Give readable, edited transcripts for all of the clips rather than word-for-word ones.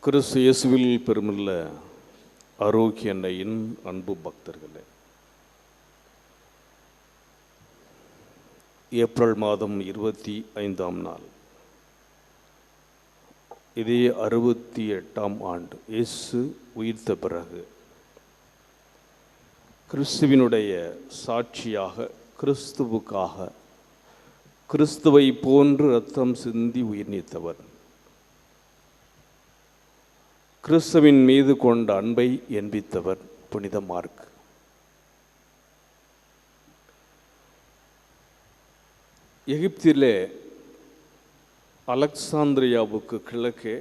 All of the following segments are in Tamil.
கிறிஸ்து இயேசுவில் பெருமுள்ள ஆரோக்கிய அன்னையின் அன்பு பக்தர்களே, ஏப்ரல் மாதம் 25ஆம் நாள், இதே 68ஆம் ஆண்டு இயேசு உயிர்த்த பிறகு கிறிஸ்துவினுடைய சாட்சியாக, கிறிஸ்துவுக்காக, கிறிஸ்துவை போன்று இரத்தம் சிந்தி உயிர் நீத்தவர், கிறிஸ்துவின் மீது கொண்ட அன்பை எண்பித்தவர் புனித மார்க். எகிப்திலே அலெக்சாந்திரியாவுக்கு கிழக்கே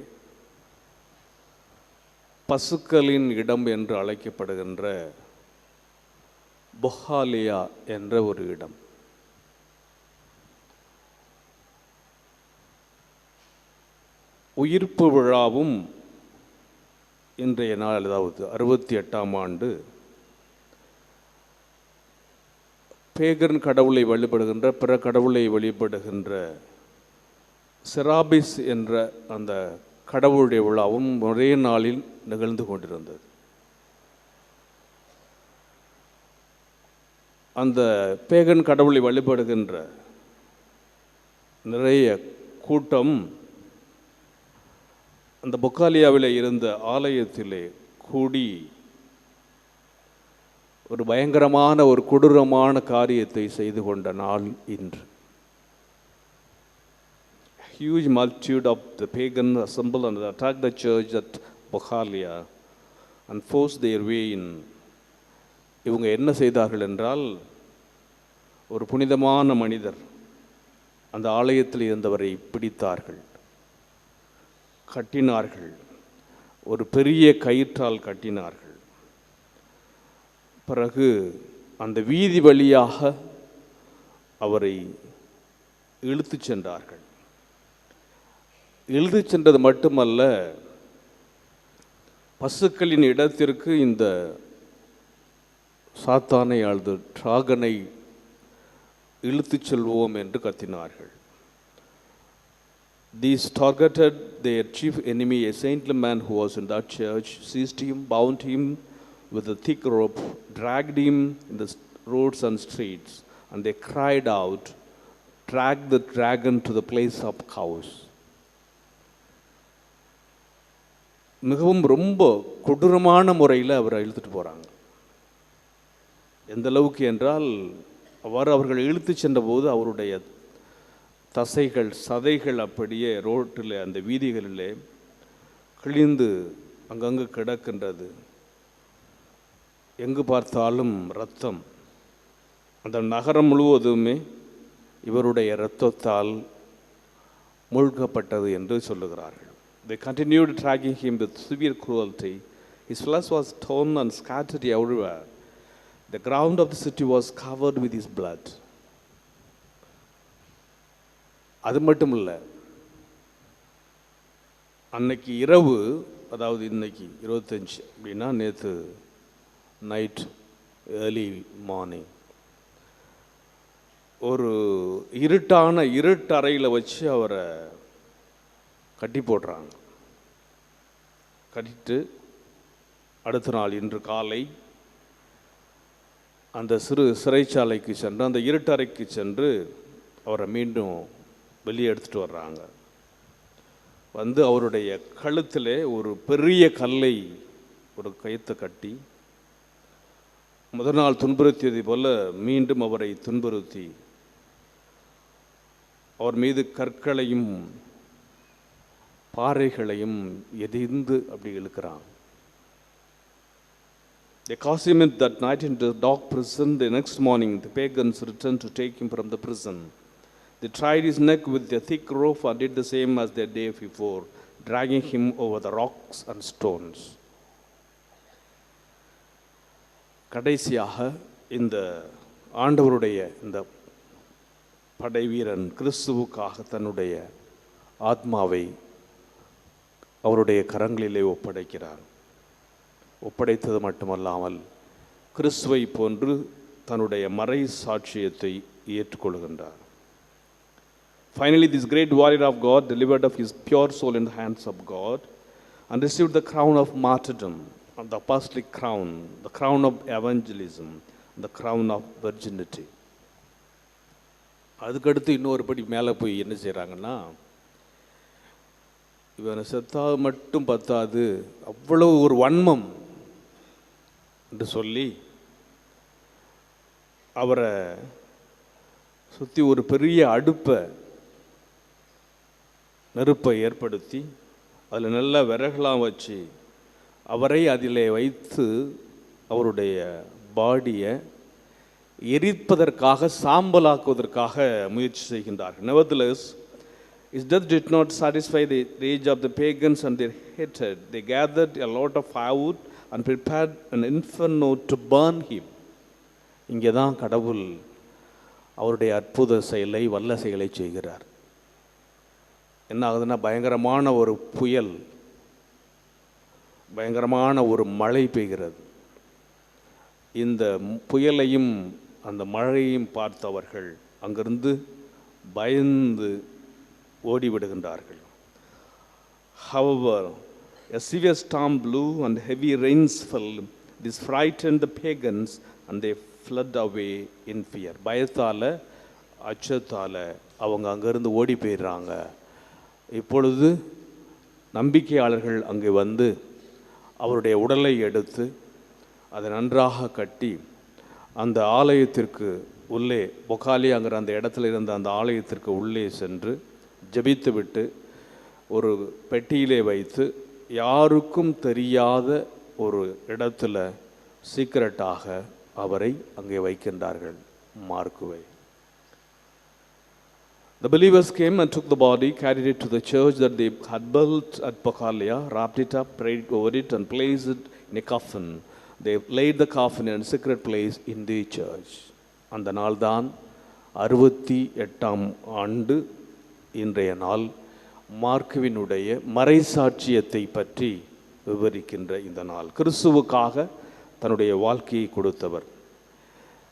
பசுக்களின் இடம் என்று அழைக்கப்படுகின்ற பொஹாலியா என்ற ஒரு இடம். உயிர்ப்பு விழாவும் இன்றைய நாள், அதாவது 68ஆம் ஆண்டு, பேகன் கடவுளை வழிபடுகின்ற, பிற கடவுளை வழிபடுகின்ற செராபிஸ் என்ற அந்த கடவுளுடைய விழாவும் ஒரே நாளில் நிகழ்ந்து கொண்டிருந்தது. அந்த பேகன் கடவுளை வழிபடுகின்ற நிறைய கூட்டம் அந்த பொக்காலியாவில் இருந்த ஆலயத்திலே கூடி ஒரு பயங்கரமான, ஒரு கொடூரமான காரியத்தை செய்து கொண்ட நாள் இன்று. Huge multitude of the pagan assembled and attacked the church at Bokhalia and forced their way in. இவங்க என்ன செய்தார்கள் என்றால், ஒரு புனிதமான மனிதர் அந்த ஆலயத்தில் இருந்தவரை பிடித்தார்கள், கட்டினார்கள், ஒரு பெரிய கயிற்றால் கட்டினார்கள். பிறகு அந்த வீதி வழியாக அவரை இழுத்து சென்றார்கள். இழுத்து சென்றது மட்டுமல்ல, பசுக்களின் இடத்திற்கு இந்த சாத்தானை, அல்லது டிராகனை இழுத்து செல்வோம் என்று கத்தினார்கள். These targeted their chief enemy, a saintly man who was in that church, seized him, bound him with a thick rope, dragged him in the roads and streets, and they cried out, "Drag the dragon to the place of cows." மிகவும் ரொம்ப கொடூரமான முறையில் அவரை இழுத்துட்டு போகிறாங்க. எந்த அளவுக்கு என்றால், அவர்கள் இழுத்து சென்றபோது அவருடைய தசைகள், சதைகள் அப்படியே ரோட்டில், அந்த வீதிகளிலே கிழிந்து அங்கங்கு கிடக்கின்றது. எங்கு பார்த்தாலும் இரத்தம். அந்த நகரம் முழுவதுமே இவருடைய இரத்தத்தால் மூழ்கப்பட்டது என்று சொல்லுகிறார்கள். They continued dragging him with severe cruelty. His flesh was torn and scattered everywhere. The ground of the city was covered with his blood. அது மட்டும் இல்லை, அன்னைக்கு இரவு, அதாவது இன்னைக்கு 25 அப்படின்னா நேற்று நைட் ஏர்லி மார்னிங், ஒரு இருட்டறையில் வச்சு அவரை கட்டி போடுறாங்க. கட்டிட்டு அடுத்த நாள் இன்று காலை அந்த சிறைச்சாலைக்கு சென்று, அந்த இருட்டறைக்கு சென்று அவரை மீண்டும் வெளியே எடுத்துகிட்டு வர்றாங்க. வந்து அவருடைய கழுத்திலே ஒரு பெரிய கல்லை, ஒரு கயிற்றை கட்டி, முதல் நாள் துன்புறுத்தியதை போல மீண்டும் அவரை துன்புறுத்தி அவர் மீது கற்களையும் பாறைகளையும் எதிர்ந்து அப்படி இழுக்கிறான். They cast him that night into the dark prison. The next morning the pagans returned to take him from the prison. They tied his neck with a thick rope and did the same as the day before, dragging him over the rocks and stones. கடைசியாக இந்த ஆண்டவருடைய இந்த படை வீரன் கிறிஸ்துவுக்காக தன்னுடைய ஆத்மாவை அவருடைய கரங்களிலே ஒப்படைக்கிறார். ஒப்படைத்தது மட்டுமல்லாமல் கிறிஸ்துவை போன்று தன்னுடைய மறை சாட்சியத்தை ஏற்றுக்கொள்கின்றார். Finally, this great warrior of God, delivered of his pure soul in the hands of God, and received the crown of martyrdom, and the apostolic crown, the crown of evangelism, the crown of virginity. அதுக்கடுத்து இன்னொரு படி மேலே போய் என்ன செய்கிறாங்கன்னா, இவனை செத்தா மட்டும் பத்தாது, அவ்வளவு ஒரு வன்மம் என்று சொல்லி அவரை சுற்றி ஒரு பெரிய நெருப்பை ஏற்படுத்தி அதில் நல்ல விறகுலாம் வச்சு அவரை அதில் வைத்து அவருடைய பாடியை எரிப்பதற்காக, சாம்பலாக்குவதற்காக முயற்சி செய்கின்றார்கள். Nevertheless, his death did not satisfy the rage of the pagans and their hatred. They gathered a lot of firewood and prepared an inferno to burn him. இங்கே தான் கடவுள் அவருடைய அற்புத செயலை, வல்ல செயலை செய்கிறார். என்ன ஆகுதுன்னா, பயங்கரமான ஒரு புயல், பயங்கரமான ஒரு மழை பெய்கிறது. இந்த புயலையும் அந்த மழையையும் பார்த்தவர்கள் அங்கிருந்து பயந்து ஓடிவிடுகின்றார்கள். However, a severe storm blew and heavy rains fell. This frightened the pagans and they fled away in fear. பயத்தால், அச்சத்தால் அவங்க அங்கேருந்து ஓடி போயிடுறாங்க. இப்பொழுது நம்பிக்கையாளர்கள் அங்கே வந்து அவருடைய உடலை எடுத்து அதை நன்றாக கட்டி அந்த ஆலயத்திற்கு உள்ளே, பொக்காலியாங்கிற அந்த இடத்துல இருந்த அந்த ஆலயத்திற்கு உள்ளே சென்று ஜெபித்து விட்டு ஒரு பெட்டியிலே வைத்து யாருக்கும் தெரியாத ஒரு இடத்துல சீக்கிரட்டாக அவரை அங்கே வைக்கின்றார்கள், மார்க்குவை. The believers came and took the body, carried it to the church that they had built at Pokalia, wrapped it up, prayed over it and placed it in a coffin. They laid the coffin in a secret place in the church. அந்த நாள் தான் 68ஆம் ஆண்டு இன்றைய நாள். மார்க்குவினுடைய மறைசாட்சியத்தை பற்றி விவரிக்கின்ற இந்த நாள். கிறிஸ்துவுக்காக தன்னுடைய வாழ்க்கையை கொடுத்தவர்,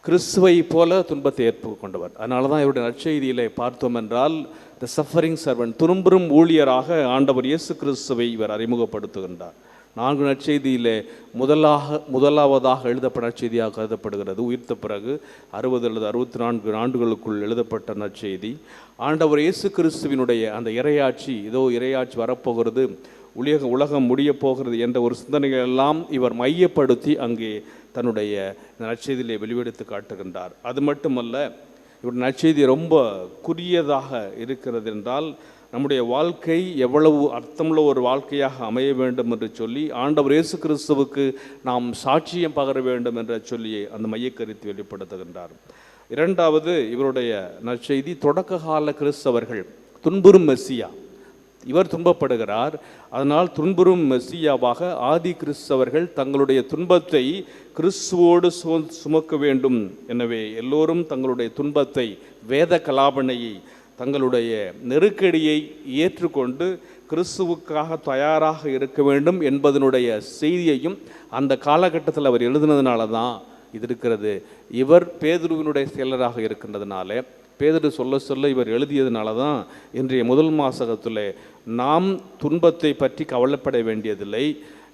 கிறிஸ்துவை போல துன்பத்தை ஏற்றுக்கொண்டவர். அதனால தான் இவருடைய நற்செய்தியிலே பார்த்தோம் என்றால், த சஃபரிங் சர்வன்ட், துன்புறும் ஊழியராக ஆண்டவர் இயேசு கிறிஸ்துவை இவர் அறிமுகப்படுத்துகின்றார். 4 நற்செய்தியிலே முதலாவதாக எழுதப்பட்ட நற்செய்தியாக கருதப்படுகிறது. உயிர்த்த பிறகு 60 அல்லது 64 ஆண்டுகளுக்குள் எழுதப்பட்ட நற்செய்தி. ஆண்டவர் இயேசு கிறிஸ்துவினுடைய அந்த இறையாட்சி, இதோ இறையாட்சி வரப்போகிறது, உலகம் முடிய போகிறது என்ற ஒரு சிந்தனைகள் எல்லாம் இவர் மையப்படுத்தி அங்கே தன்னுடைய நற்செய்தியிலே வெளிவெடுத்து காட்டுகின்றார். அது மட்டுமல்ல, இவருடைய நற்செய்தி ரொம்ப குறியதாக இருக்கிறது என்றால், நம்முடைய வாழ்க்கை எவ்வளவு அர்த்தமுள்ள ஒரு வாழ்க்கையாக அமைய வேண்டும் என்று சொல்லி ஆண்டவர் இயேசு கிறிஸ்துவுக்கு நாம் சாட்சியம் பகர வேண்டும் என்று சொல்லி அந்த மையக்கருத்தை வெளிப்படுத்துகின்றார். இரண்டாவது, இவருடைய நற்செய்தி தொடக்க கால கிறிஸ்தவர்கள், துன்புறும் மெஸ்ஸியா, இவர் துன்பப்படுகிறார். அதனால் துன்புறும் மெஸ்ஸியாவாக ஆதி கிறிஸ்தவர்கள் தங்களுடைய துன்பத்தை கிறிஸ்துவோடு சுமக்க வேண்டும். எனவே எல்லோரும் தங்களுடைய துன்பத்தை, வேத கலாபனையை, தங்களுடைய நெருக்கடியை ஏற்றுக்கொண்டு கிறிஸ்துவுக்காக தயாராக இருக்க வேண்டும் என்பதனுடைய செய்தியையும் அந்த காலகட்டத்தில் அவர் எழுதினதுனால தான் இது இருக்கிறது. இவர் பேதுருவினுடைய செயலராக இருக்கின்றதுனால, பேதுரு சொல்ல இவர் எழுதியதுனால தான் இன்றைய முதல் வாசகத்தில் நாம் துன்பத்தை பற்றி கவலைப்பட வேண்டியதில்லை,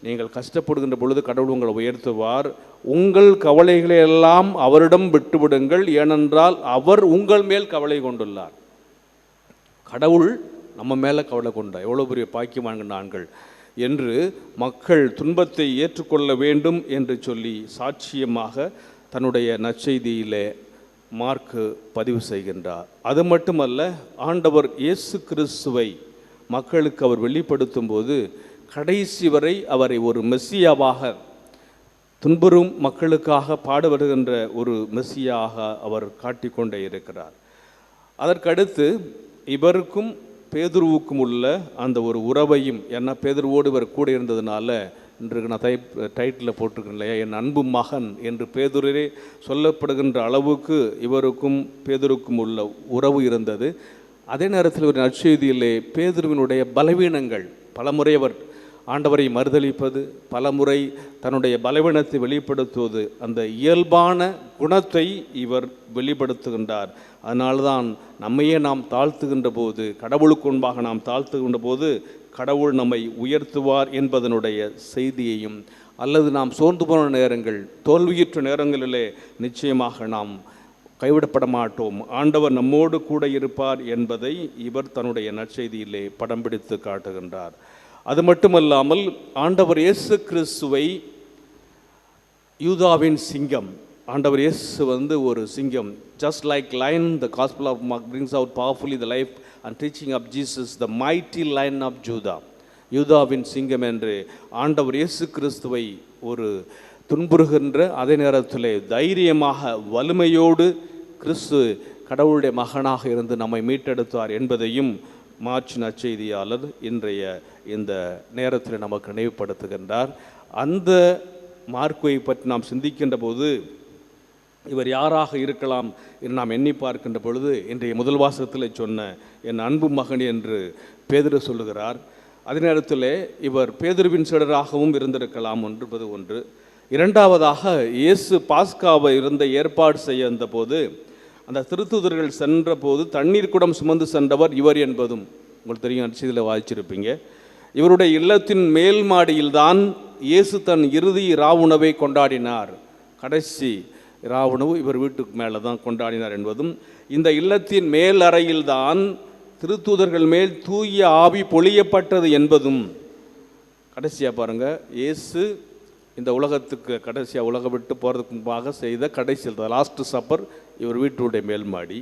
நீங்கள் கஷ்டப்படுகின்ற பொழுது கடவுள் உங்களை உயர்த்துவார், உங்கள் கவலைகளை எல்லாம் அவரிடம் விட்டுவிடுங்கள், ஏனென்றால் அவர் உங்கள் மேல் கவலை கொண்டுள்ளார். கடவுள் நம்ம மேலே கவலை கொண்டார், எவ்வளோ பெரிய பாக்கியமான நான்கள் என்று மக்கள் துன்பத்தை ஏற்றுக்கொள்ள வேண்டும் என்று சொல்லி சாட்சியமாக தன்னுடைய நற்செய்தியிலே மார்க்கு பதிவு செய்கின்றார். அது மட்டுமல்ல, ஆண்டவர் இயேசு கிறிஸ்துவை மக்களுக்கு அவர் வெளிப்படுத்தும் போது கடைசி வரை அவரை ஒரு மெஸ்ஸியாவாக, துன்புறும் மக்களுக்காக பாடுபடுகின்ற ஒரு மெஸ்ஸியாக அவர் காட்டிக்கொண்டே இருக்கிறார். அதற்கடுத்து இவருக்கும் பேதுருவுக்கும் உள்ள அந்த ஒரு உறவையும், ஏன்னா பேதுருவோடு இவர் கூட இருந்ததுனால இன்றைக்கு நான் டைட்டில் போட்டிருக்கேன் இல்லையா, என் அன்பு மகன் என்று பேதுரே சொல்லப்படுகின்ற அளவுக்கு இவருக்கும் பேதுருக்கும் உள்ள உறவு இருந்தது. அதே நேரத்தில் ஒரு நற்செய்தியிலே பேதுருவினுடைய பலவீனங்கள், பலமுறை அவர் ஆண்டவரை மறுதளிப்பது, பலமுறை தன்னுடைய பலவீனத்தை வெளிப்படுத்துவது, அந்த இயல்பான குணத்தை இவர் வெளிப்படுத்துகின்றார். அதனால்தான் நம்மையே நாம் தாழ்த்துகின்ற போது, கடவுளுக்கு முன்பாக நாம் தாழ்த்துகின்ற போது கடவுள் நம்மை உயர்த்துவார் என்பதனுடைய செய்தியையும், அல்லது நாம் சோர்ந்து போன நேரங்கள், தோல்வியுற்ற நேரங்களிலே நிச்சயமாக நாம் கைவிடப்பட மாட்டோம், ஆண்டவர் நம்மோடு கூட இருப்பார் என்பதை இவர் தன்னுடைய நற்செய்தியிலே படம் பிடித்து காட்டுகின்றார். அது மட்டுமல்லாமல் ஆண்டவர் இயேசு கிறிஸ்துவை யூதாவின் சிங்கம், ஆண்டவர் இயேசு ஒரு சிங்கம், just like lion the gospel of Mark brings out powerfully the life and teaching of Jesus, the mighty lion of Judah, யூதாவின் சிங்கம் என்று ஆண்டவர் இயேசு கிறிஸ்துவை ஒரு துன்புறுகின்ற அதே நேரத்தில் தைரியமாக வலிமையோடு கிறிஸ்து கடவுளுடைய மகனாக இருந்து நம்மை மீட்டெடுத்தார் என்பதையும் மார்ச் நற்செய்தியாளர் இன்றைய இந்த நேரத்தில் நமக்கு நினைவுபடுத்துகின்றார். அந்த மார்க்குவை பற்றி நாம் சிந்திக்கின்ற போது இவர் யாராக இருக்கலாம் என்று நாம் எண்ணி பார்க்கின்ற பொழுது, இன்றைய முதல் வாசகத்தில் சொன்ன என் அன்பு மகன் என்று பேதுரு சொல்லுகிறார். அதே நேரத்தில் இவர் பேதுருவின் சீடராகவும் இருந்திருக்கலாம் என்பது ஒன்று. இரண்டாவதாக, இயேசு பாஸ்காவை ஏற்பாடு செய்ய இருந்தபோது அந்த திருத்தூதர்கள் சென்ற போது தண்ணீர் குடம் சுமந்து சென்றவர் இவர் என்பதும் உங்களுக்கு தெரியும், நற்செய்தியில் வாசிச்சிருப்பீங்க. இவருடைய இல்லத்தின் மேல் மாடியில்தான் இயேசு தன் இறுதி இராவுணவை கொண்டாடினார். கடைசி இராவுணவு இவர் வீட்டுக்கு மேலே தான் கொண்டாடினார் என்பதும், இந்த இல்லத்தின் மேல் அறையில்தான் திருத்தூதர்கள் மேல் தூய ஆவி பொழியப்பட்டது என்பதும், கடைசியாக பாருங்கள், இயேசு இந்த உலகத்துக்கு கடைசியாக உலகம் விட்டு போகிறதுக்கு முன்பாக செய்த கடைசி லாஸ்ட் சப்பர் இவர் வீட்டுடைய மேல் மாடி.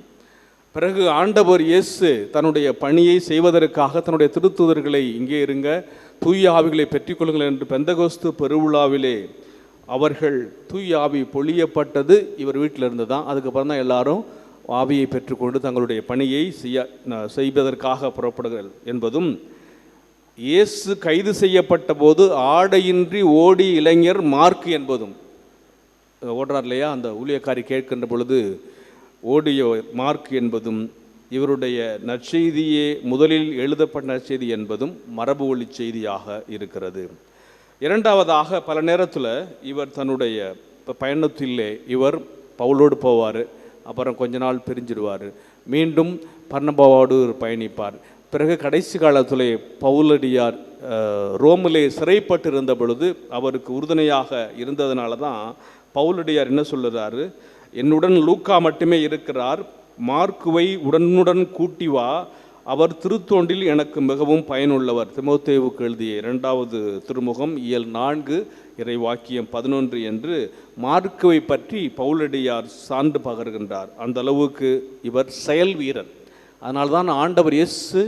பிறகு ஆண்டவர் இயேசு தன்னுடைய பணியை செய்வதற்காக தன்னுடைய திருத்தூதர்களை இங்கே இருங்க, தூய ஆவிகளை பெற்றுக்கொள்ளுங்கள் என்று பெந்தகோஸ்து பெருவிழாவிலே அவர்கள் தூய ஆவி பொழியப்பட்டது இவர் வீட்டில் இருந்து தான். அதுக்கப்புறம் தான் எல்லாரும் ஆவியை பெற்றுக்கொண்டு தங்களுடைய பணியை செய்வதற்காக புறப்படுகள் என்பதும், இயேசு கைது செய்யப்பட்ட போது ஆடையின்றி ஓடி இளைஞர் மார்க் என்பதும், ஓடுறார் இல்லையா, அந்த ஊழியக்காரி கேட்கின்ற பொழுது ஓடிய மார்க் என்பதும், இவருடைய நற்செய்தியே முதலில் எழுதப்பட்ட நற்செய்தி என்பதும் மரபு ஒளி செய்தியாக இருக்கிறது. இரண்டாவதாக, பல நேரத்தில் இவர் தன்னுடைய பயணத்திலே இவர் பவுலோடு போவார், அப்புறம் கொஞ்ச நாள் பிரிஞ்சிடுவார், மீண்டும் பர்னபாவோடு பயணிப்பார். பிறகு கடைசி காலத்தில் பவுலடியார் ரோமிலே சிறைப்பட்டு இருந்த பொழுது அவருக்கு உறுதுணையாக இருந்ததுனால தான் பவுலடியார் என்ன சொல்லுறாரு, என்னுடன் லூக்கா மட்டுமே இருக்கிறார், மார்க்குவை உடனுடன் கூட்டி வா, அவர் திருத்தொண்டில் எனக்கு மிகவும் பயனுள்ளவர். தீமோத்தேயுவுக்கு எழுதிய 2வது திருமுகம் இயல் 4 இறைவாக்கியம் 11 என்று மார்க்குவை பற்றி பவுலடியார் சான்று பகர்கின்றார். அந்த அளவுக்கு இவர் செயல் வீரர். அதனால்தான் ஆண்டவர் இயேசு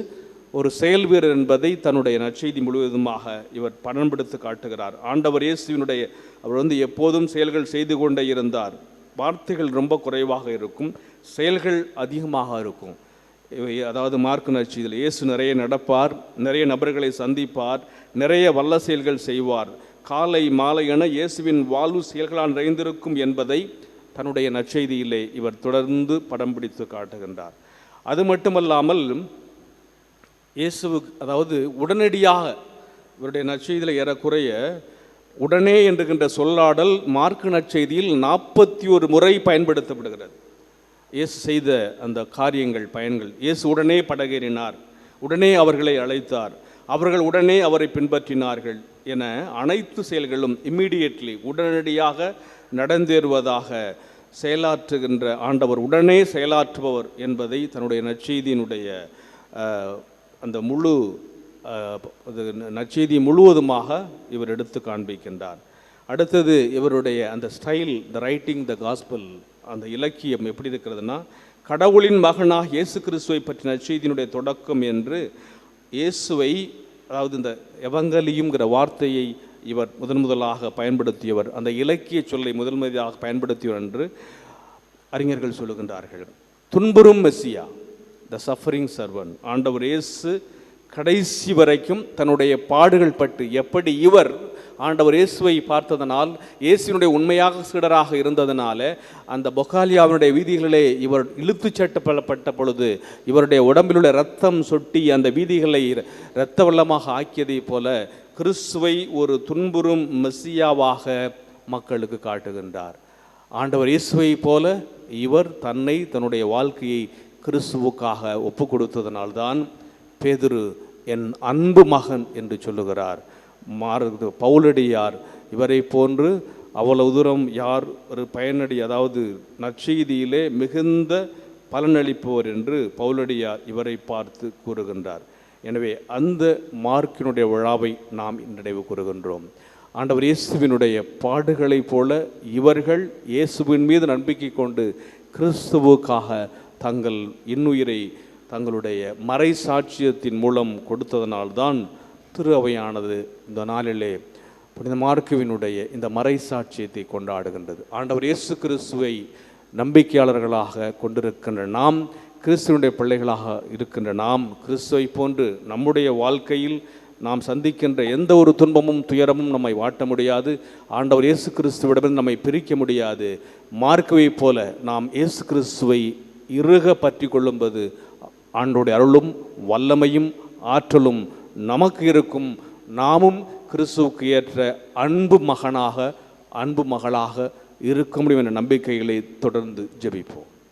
ஒரு செயல் வீரர் என்பதை தன்னுடைய நற்செய்தி முழுவதுமாக இவர் படம்பிடித்து காட்டுகிறார். ஆண்டவர் இயேசுவினுடைய அவர் எப்போதும் செயல்கள் செய்து கொண்டே இருந்தார். வார்த்தைகள் ரொம்ப குறைவாக இருக்கும், செயல்கள் அதிகமாக இருக்கும். அதாவது மார்க்கு நற்செய்தியில் இயேசு நிறைய நடப்பார், நிறைய நபர்களை சந்திப்பார், நிறைய வல்ல செயல்கள் செய்வார். காலை மாலை என இயேசுவின் வாழ்வு செயல்களால் நிறைந்திருக்கும் என்பதை தன்னுடைய நற்செய்தியிலே இவர் தொடர்ந்து படம் பிடித்து காட்டுகின்றார். அது மட்டுமல்லாமல் இயேசுவுக்கு அதாவது உடனடியாக இவருடைய நற்செய்தியில் ஏறக்குறைய உடனே என்கின்ற சொல்லாடல் மார்க்கு நற்செய்தியில் 41 முறை பயன்படுத்தப்படுகிறது. இயேசு செய்த அந்த காரியங்கள், பயன்கள், இயேசு உடனே படகேறினார், உடனே அவர்களை அழைத்தார், அவர்கள் உடனே அவரை பின்பற்றினார்கள் என அனைத்து செயல்களும் இம்மீடியட்லி உடனடியாக நடந்தேறுவதாக செயலாற்றுகின்ற ஆண்டவர், உடனே செயலாற்றுபவர் என்பதை தன்னுடைய நற்செய்தியினுடைய அந்த முழு நற்செய்தி முழுவதுமாக இவர் எடுத்து காண்பிக்கின்றார். அடுத்தது இவருடைய அந்த style, the writing the gospel, அந்த இலக்கியம் எப்படி இருக்கிறதுனா, கடவுளின் மகனாக இயேசு கிறிஸ்துவை பற்றின நற்செய்தியினுடைய தொடக்கம் என்று இயேசுவை, அதாவது இந்த எவங்கலியும்ங்கிற வார்த்தையை இவர் முதலாக பயன்படுத்தியவர், அந்த இலக்கிய சொல்லை முதலாக பயன்படுத்தியவர் என்று அறிஞர்கள் சொல்லுகின்றார்கள். துன்புறும் மெஸ்ஸியா, த சஃபரிங் சர்வன்ட், ஆண்டவர் இயேசு கடைசி வரைக்கும் தன்னுடைய பாடுகள் பட்டு, எப்படி இவர் ஆண்டவர் இயேசுவை பார்த்ததனால், இயேசுனுடைய உண்மையாக சீடராக இருந்ததனால அந்த பொகாலியாவினுடைய வீதிகளிலே இவர் இழுத்து சட்டப்பட்ட பொழுது இவருடைய உடம்பில் உள்ள இரத்தம் சொட்டி அந்த வீதிகளை இரத்த வெள்ளமாக ஆக்கியதை போல கிறிஸ்துவை ஒரு துன்புறும் மெஸ்ஸியாவாக மக்களுக்கு காட்டுகின்றார். ஆண்டவர் இயேசுவை போல இவர் தன்னுடைய வாழ்க்கையை கிறிஸ்துவுக்காக ஒப்பு கொடுத்ததனால்தான் பேதுரு என் அன்பு மகன் என்று சொல்லுகிறார். பவுலடியார் இவரை போன்று அவ்வளவு தூரம் யார் ஒரு பயனடி, அதாவது நற்செய்தியிலே மிகுந்த பலனளிப்பவர் என்று பவுலடியார் இவரை பார்த்து கூறுகின்றார். எனவே அந்த மார்க்கினுடைய விழாவை நாம் நினைவு கூறுகின்றோம். ஆண்டவர் இயேசுவினுடைய பாடுகளைப் போல இவர்கள் இயேசுவின் மீது நம்பிக்கை கொண்டு கிறிஸ்துவுக்காக தங்கள் இன்னுயிரை தங்களுடைய மறை சாட்சியத்தின் மூலம் கொடுத்ததனால்தான் திரு அவையானது இந்த நாளிலே புனித மார்க்குவினுடைய இந்த மறை சாட்சியத்தை கொண்டாடுகின்றது. ஆண்டவர் இயேசு கிறிஸ்துவை நம்பிக்கையாளர்களாக கொண்டிருக்கின்ற நாம், கிறிஸ்துவனுடைய பிள்ளைகளாக இருக்கின்ற நாம், கிறிஸ்துவை போன்று நம்முடைய வாழ்க்கையில் நாம் சந்திக்கின்ற எந்த ஒரு துன்பமும் துயரமும் நம்மை வாட்ட முடியாது. ஆண்டவர் இயேசு கிறிஸ்துவிடமிருந்து நம்மை பிரிக்க முடியாது. மார்க்குவை போல நாம் இயேசு கிறிஸ்துவை இறுக பற்றி கொள்ளும்போது ஆண்டவருடைய அருளும் வல்லமையும் ஆற்றலும் நமக்கு இருக்கும். நாமும் கிறிஸ்துவுக்கு ஏற்ற அன்பு மகனாக அன்பு மகளாக இருக்க முடியும் என்ற நம்பிக்கைகளை தொடர்ந்து ஜெபிப்போம்.